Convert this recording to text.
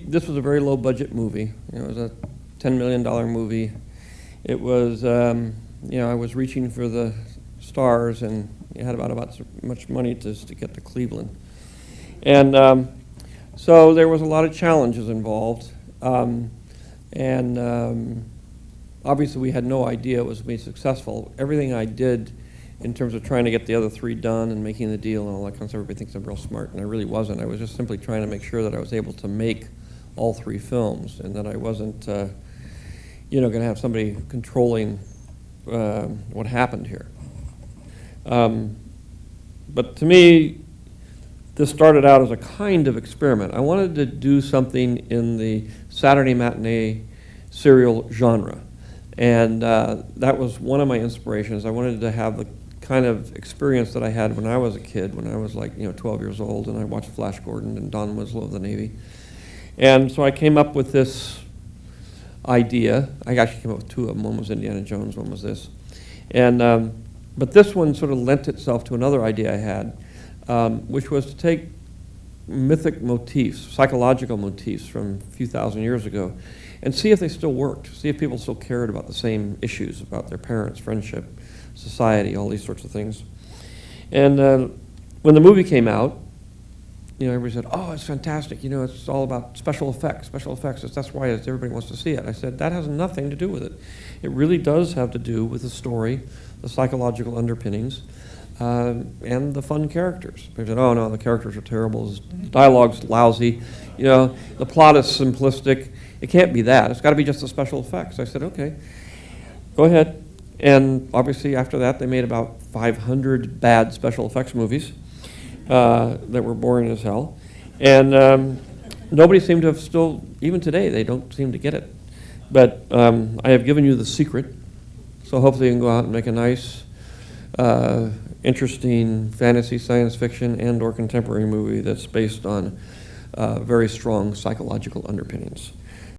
this was a very low budget movie. You know, it was a $10 million movie. It was, you know, I was reaching for the stars, and you had about so much money to get to Cleveland. And so there was a lot of challenges involved. Obviously we had no idea it was going to be successful. Everything I did in terms of trying to get the other three done and making the deal and all that kind of stuff, everybody thinks I'm real smart, and I really wasn't. I was just simply trying to make sure that I was able to make all three films, and that I wasn't, you know, going to have somebody controlling what happened here. But to me, this started out as a kind of experiment. I wanted to do something in the Saturday matinee serial genre. And that was one of my inspirations. I wanted to have the kind of experience that I had when I was a kid, when I was like, you know, 12 years old, and I watched Flash Gordon and Don Winslow of the Navy. And so I came up with this idea. I actually came up with two of them. One was Indiana Jones, one was this. And, but this one sort of lent itself to another idea I had, which was to take mythic motifs, psychological motifs from a few thousand years ago, and see if they still worked, see if people still cared about the same issues, about their parents, friendship, society, all these sorts of things. And when the movie came out, you know, everybody said, oh, it's fantastic, you know, it's all about special effects, that's why everybody wants to see it. I said, that has nothing to do with it. It really does have to do with the story, the psychological underpinnings, and the fun characters. They said, oh no, the characters are terrible, the dialogue's lousy, you know, the plot is simplistic. It can't be that. It's got to be just the special effects. I said, okay, go ahead. And obviously after that, they made about 500 bad special effects movies that were boring as hell. And nobody seemed to have still, even today, they don't seem to get it. But I have given you the secret, so hopefully you can go out and make a nice, interesting fantasy, science fiction, and or contemporary movie that's based on very strong psychological underpinnings.